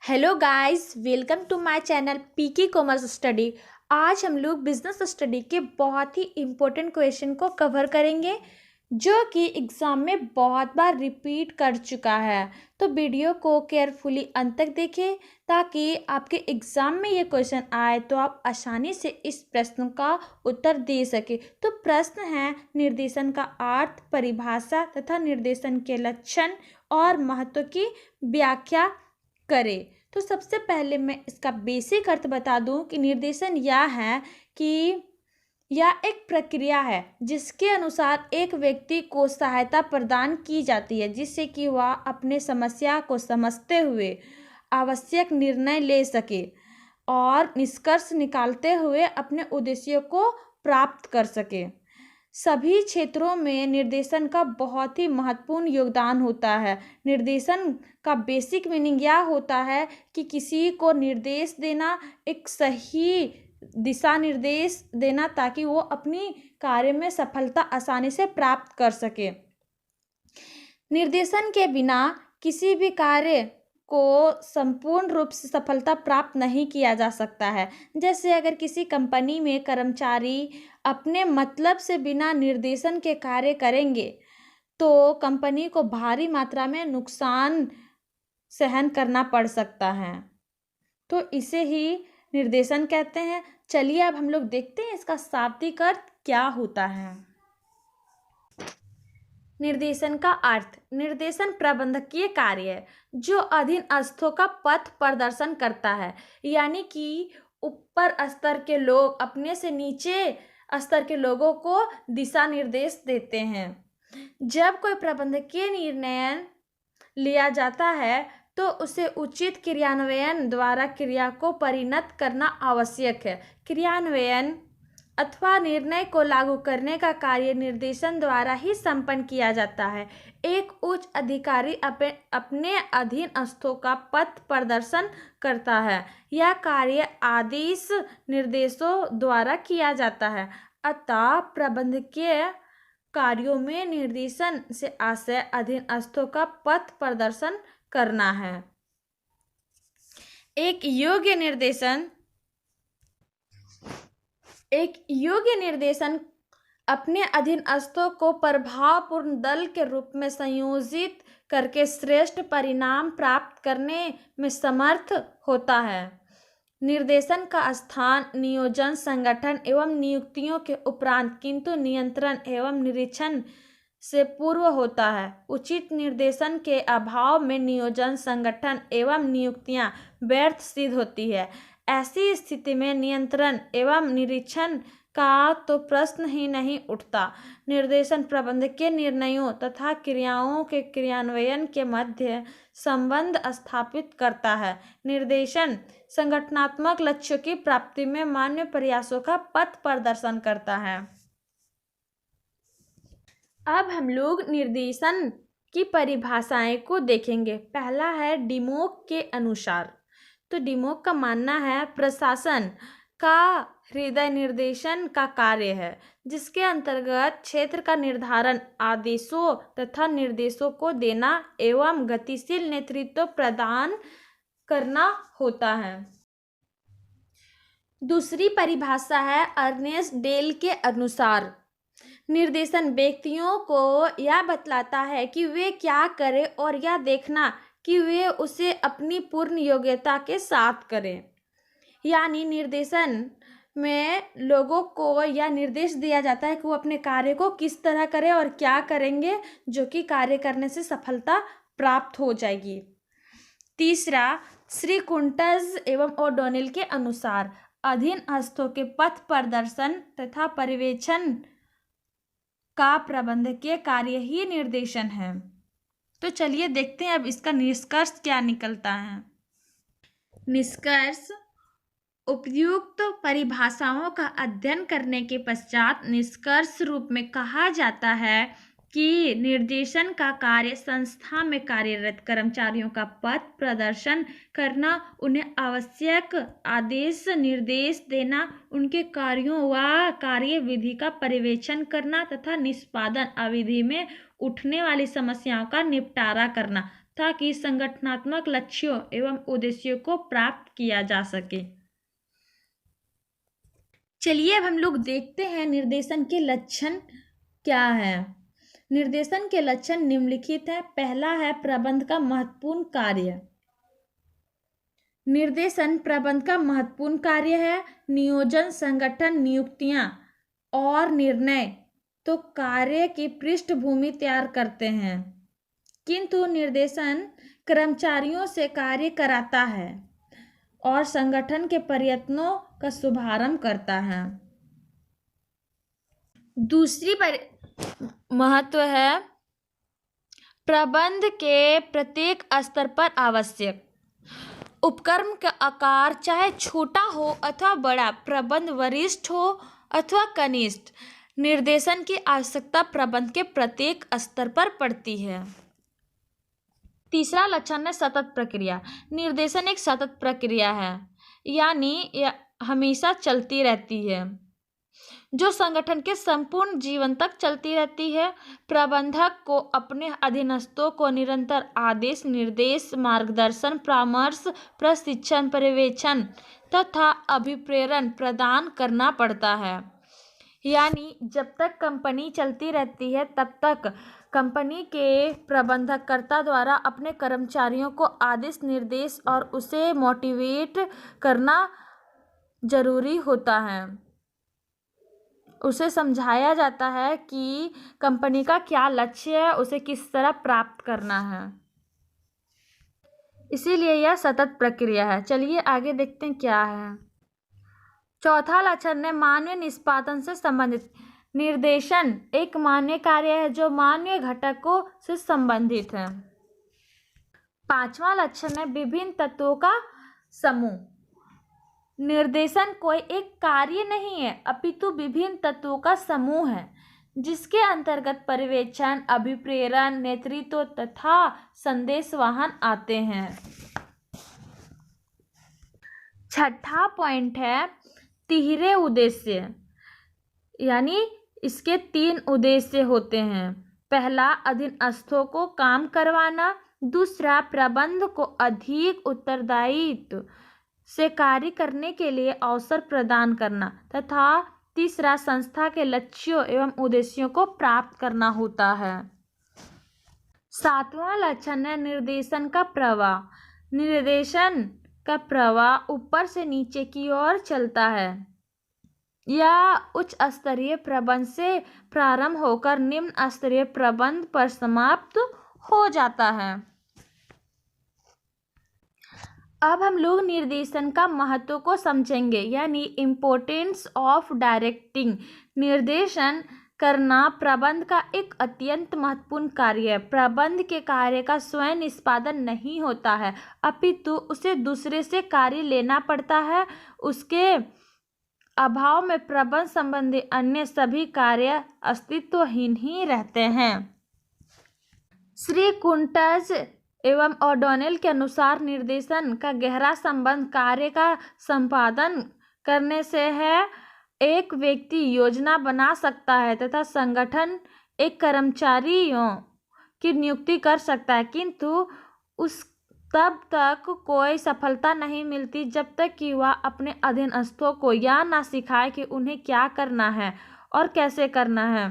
Hello guys, welcome to my channel PK commerce study. आज हम लोग बिजनेस स्टडी के बहुत ही इम्पोर्टेंट क्वेश्चन को कवर करेंगे जो कि एग्ज़ाम में बहुत बार रिपीट कर चुका है। तो वीडियो को केयरफुली अंत तक देखें ताकि आपके एग्ज़ाम में ये क्वेश्चन आए तो आप आसानी से इस प्रश्न का उत्तर दे सके। तो प्रश्न है, निर्देशन का अर्थ, परिभाषा तथा निर्देशन के लक्षण और महत्व की व्याख्या करें। तो सबसे पहले मैं इसका बेसिक अर्थ बता दूं कि निर्देशन यह है कि यह एक प्रक्रिया है जिसके अनुसार एक व्यक्ति को सहायता प्रदान की जाती है जिससे कि वह अपने समस्या को समझते हुए आवश्यक निर्णय ले सके और निष्कर्ष निकालते हुए अपने उद्देश्यों को प्राप्त कर सके। सभी क्षेत्रों में निर्देशन का बहुत ही महत्वपूर्ण योगदान होता है। निर्देशन का बेसिक मीनिंग यह होता है कि किसी को निर्देश देना, एक सही दिशा निर्देश देना ताकि वो अपनी कार्य में सफलता आसानी से प्राप्त कर सके। निर्देशन के बिना किसी भी कार्य को संपूर्ण रूप से सफलता प्राप्त नहीं किया जा सकता है। जैसे अगर किसी कंपनी में कर्मचारी अपने मतलब से बिना निर्देशन के कार्य करेंगे तो कंपनी को भारी मात्रा में नुकसान सहन करना पड़ सकता है। तो इसे ही निर्देशन कहते हैं। चलिए अब हम लोग देखते हैं इसका शाब्दिक अर्थ क्या होता है। निर्देशन का अर्थ, निर्देशन प्रबंधकीय कार्य है जो अधीनस्थों का पथ प्रदर्शन करता है। यानी कि ऊपर स्तर के लोग अपने से नीचे स्तर के लोगों को दिशा निर्देश देते हैं। जब कोई प्रबंधकीय निर्णय लिया जाता है तो उसे उचित क्रियान्वयन द्वारा क्रिया को परिणत करना आवश्यक है। क्रियान्वयन अथवा निर्णय को लागू करने का कार्य निर्देशन द्वारा ही संपन्न किया जाता है। एक उच्च अधिकारी अपने अधीनस्थों का पथ प्रदर्शन करता है। यह कार्य आदेश निर्देशों द्वारा किया जाता है। अतः प्रबंधकीय कार्यों में निर्देशन से आशय अधीनस्थों का पथ प्रदर्शन करना है। एक योग्य निर्देशन अपने अधीनस्थों को प्रभावपूर्ण दल के रूप में संयोजित करके श्रेष्ठ परिणाम प्राप्त करने में समर्थ होता है। निर्देशन का स्थान नियोजन, संगठन एवं नियुक्तियों के उपरांत किंतु नियंत्रण एवं निरीक्षण से पूर्व होता है। उचित निर्देशन के अभाव में नियोजन, संगठन एवं नियुक्तियां व्यर्थ सिद्ध होती है। ऐसी स्थिति में नियंत्रण एवं निरीक्षण का तो प्रश्न ही नहीं उठता। निर्देशन प्रबंधकीय निर्णयों तथा क्रियाओं के क्रियान्वयन के मध्य संबंध स्थापित करता है। निर्देशन संगठनात्मक लक्ष्यों की प्राप्ति में मान्य प्रयासों का पथ प्रदर्शन करता है। अब हम लोग निर्देशन की परिभाषाएं को देखेंगे। पहला है डिमोक के अनुसार। तो डिमोक का मानना है प्रशासन का हृदय निर्देशन का कार्य है जिसके अंतर्गत क्षेत्र का निर्धारण, आदेशों तथा निर्देशों को देना एवं गतिशील नेतृत्व प्रदान करना होता है। दूसरी परिभाषा है अर्नेस्ट डेल के अनुसार। निर्देशन व्यक्तियों को यह बतलाता है कि वे क्या करें और यह देखना कि वे उसे अपनी पूर्ण योग्यता के साथ करें। यानी निर्देशन में लोगों को यह निर्देश दिया जाता है कि वो अपने कार्य को किस तरह करें और क्या करेंगे जो कि कार्य करने से सफलता प्राप्त हो जाएगी। तीसरा, श्री कुंटज एवं ओडोनिल के अनुसार अधीनस्थों के पथ प्रदर्शन तथा पर्यवेक्षण का प्रबंधकीय कार्य ही निर्देशन है। तो चलिए देखते हैं अब इसका निष्कर्ष क्या निकलता है। निष्कर्ष, उपयुक्त परिभाषाओं का अध्ययन करने के पश्चात निष्कर्ष रूप में कहा जाता है कि निर्देशन का कार्य संस्था में कार्यरत कर्मचारियों का पथ प्रदर्शन करना, उन्हें आवश्यक आदेश निर्देश देना, उनके कार्यों व कार्य विधि का पर्यवेक्षण करना तथा निष्पादन अवधि में उठने वाली समस्याओं का निपटारा करना ताकि संगठनात्मक लक्ष्यों एवं उद्देश्यों को प्राप्त किया जा सके। चलिए अब हम लोग देखते हैं निर्देशन के लक्षण क्या है। निर्देशन के लक्षण निम्नलिखित है। पहला है प्रबंध का महत्वपूर्ण कार्य। निर्देशन प्रबंध का महत्वपूर्ण कार्य है। नियोजन, संगठन, नियुक्तियां और निर्णय तो कार्य की पृष्ठभूमि तैयार करते हैं, किंतु निर्देशन कर्मचारियों से कार्य कराता है और संगठन के प्रयत्नों का शुभारंभ करता है। दूसरी महत्व है प्रबंध के प्रत्येक स्तर पर आवश्यक उपक्रम का आकार चाहे छोटा हो अथवा बड़ा, प्रबंध वरिष्ठ हो अथवा कनिष्ठ, निर्देशन की आवश्यकता प्रबंध के प्रत्येक स्तर पर पड़ती है। तीसरा लक्षण है सतत प्रक्रिया। निर्देशन एक सतत प्रक्रिया है, यानी यह हमेशा चलती रहती है, जो संगठन के संपूर्ण जीवन तक चलती रहती है। प्रबंधक को अपने अधीनस्थों को निरंतर आदेश, निर्देश, मार्गदर्शन, परामर्श, प्रशिक्षण, पर्यवेक्षण तथा अभिप्रेरण प्रदान करना पड़ता है। यानी जब तक कंपनी चलती रहती है तब तक कंपनी के प्रबंधककर्ता द्वारा अपने कर्मचारियों को आदेश, निर्देश और उसे मोटिवेट करना जरूरी होता है। उसे समझाया जाता है कि कंपनी का क्या लक्ष्य है, उसे किस तरह प्राप्त करना है। इसीलिए यह सतत प्रक्रिया है। चलिए आगे देखते हैं क्या है। चौथा लक्षण है मानवीय निष्पादन से संबंधित। निर्देशन एक मानवीय कार्य है जो मानवीय घटकों से संबंधित है। पांचवा लक्षण है विभिन्न तत्वों का समूह। निर्देशन कोई एक कार्य नहीं है, अपितु विभिन्न तत्वों का समूह है, जिसके अंतर्गत पर्यवेक्षण, अभिप्रेरण, नेतृत्व तथा संदेशवाहन आते हैं। छठा पॉइंट है तिहरे उद्देश्य, यानी इसके 3 उद्देश्य होते हैं। पहला अधीनस्थों को काम करवाना, दूसरा प्रबंध को अधिक उत्तरदायित्व से कार्य करने के लिए अवसर प्रदान करना तथा तीसरा संस्था के लक्ष्यों एवं उद्देश्यों को प्राप्त करना होता है। सातवां लक्षण है निर्देशन का प्रवाह। निर्देशन का प्रवाह ऊपर से नीचे की ओर चलता है या उच्च स्तरीय प्रबंध से प्रारंभ होकर निम्न स्तरीय प्रबंध पर समाप्त हो जाता है। अब हम लोग निर्देशन का महत्व को समझेंगे, यानी इम्पोर्टेंस ऑफ डायरेक्टिंग। निर्देशन करना प्रबंध का एक अत्यंत महत्वपूर्ण कार्य है। प्रबंध के कार्य का स्वयं निष्पादन नहीं होता है, अपितु उसे दूसरे से कार्य लेना पड़ता है। उसके अभाव में प्रबंध संबंधी अन्य सभी कार्य अस्तित्वहीन ही रहते हैं। श्री कुंटज एवं ओडोनेल के अनुसार निर्देशन का गहरा संबंध कार्य का संपादन करने से है। एक व्यक्ति योजना बना सकता है तथा संगठन एक कर्मचारियों की नियुक्ति कर सकता है, किंतु उस तब तक कोई सफलता नहीं मिलती जब तक कि वह अपने अधीनस्थों को यह ना सिखाए कि उन्हें क्या करना है और कैसे करना है।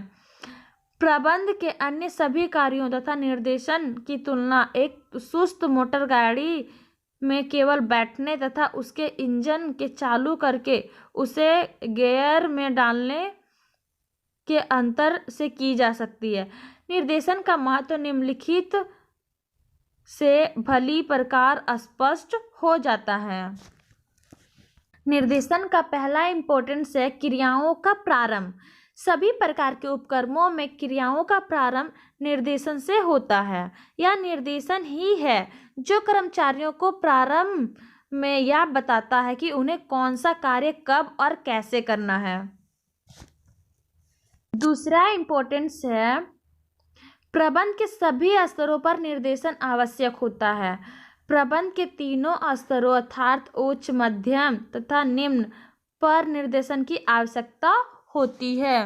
प्रबंध के अन्य सभी कार्यों तथा निर्देशन की तुलना एक सुस्त मोटर गाड़ी में केवल बैठने तथा उसके इंजन के चालू करके उसे गियर में डालने के अंतर से की जा सकती है। निर्देशन का महत्व निम्नलिखित से भली प्रकार स्पष्ट हो जाता है। निर्देशन का पहला इम्पोर्टेंस है क्रियाओं का प्रारंभ। सभी प्रकार के उपक्रमों में क्रियाओं का प्रारंभ निर्देशन से होता है। यह निर्देशन ही है जो कर्मचारियों को प्रारंभ में यह बताता है कि उन्हें कौन सा कार्य कब और कैसे करना है। दूसरा इम्पोर्टेंस है प्रबंध के सभी स्तरों पर निर्देशन आवश्यक होता है। प्रबंध के तीनों स्तरों अर्थात उच्च, मध्यम तथा निम्न पर निर्देशन की आवश्यकता होती है।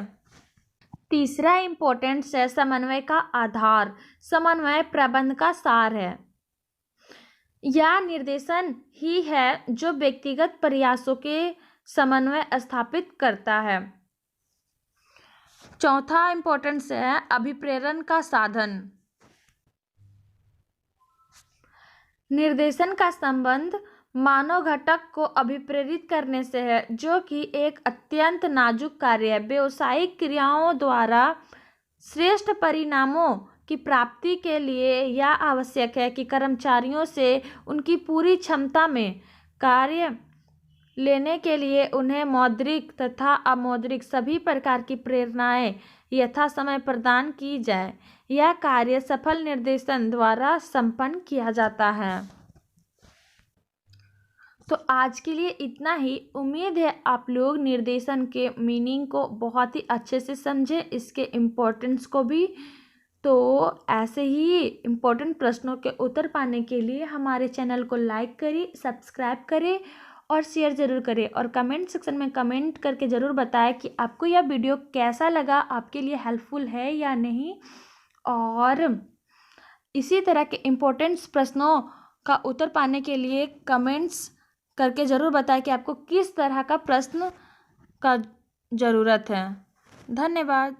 तीसरा इम्पोर्टेंस है समन्वय का आधार। समन्वय प्रबंध का सार है। या निर्देशन ही है जो व्यक्तिगत प्रयासों के समन्वय स्थापित करता है। चौथा इम्पोर्टेंस है अभिप्रेरण का साधन। निर्देशन का संबंध मानव घटक को अभिप्रेरित करने से है, जो कि एक अत्यंत नाजुक कार्य है। व्यावसायिक क्रियाओं द्वारा श्रेष्ठ परिणामों की प्राप्ति के लिए यह आवश्यक है कि कर्मचारियों से उनकी पूरी क्षमता में कार्य लेने के लिए उन्हें मौद्रिक तथा अमौद्रिक सभी प्रकार की प्रेरणाएं यथासमय प्रदान की जाए। यह कार्य सफल निर्देशन द्वारा संपन्न किया जाता है। तो आज के लिए इतना ही। उम्मीद है आप लोग निर्देशन के मीनिंग को बहुत ही अच्छे से समझे, इसके इम्पोर्टेंस को भी। तो ऐसे ही इम्पोर्टेंट प्रश्नों के उत्तर पाने के लिए हमारे चैनल को लाइक करें, सब्सक्राइब करें और शेयर ज़रूर करें। और कमेंट सेक्शन में कमेंट करके ज़रूर बताएं कि आपको यह वीडियो कैसा लगा, आपके लिए हेल्पफुल है या नहीं। और इसी तरह के इम्पोर्टेंट प्रश्नों का उत्तर पाने के लिए कमेंट्स करके ज़रूर बताएं कि आपको किस तरह का प्रश्न का ज़रूरत है। धन्यवाद।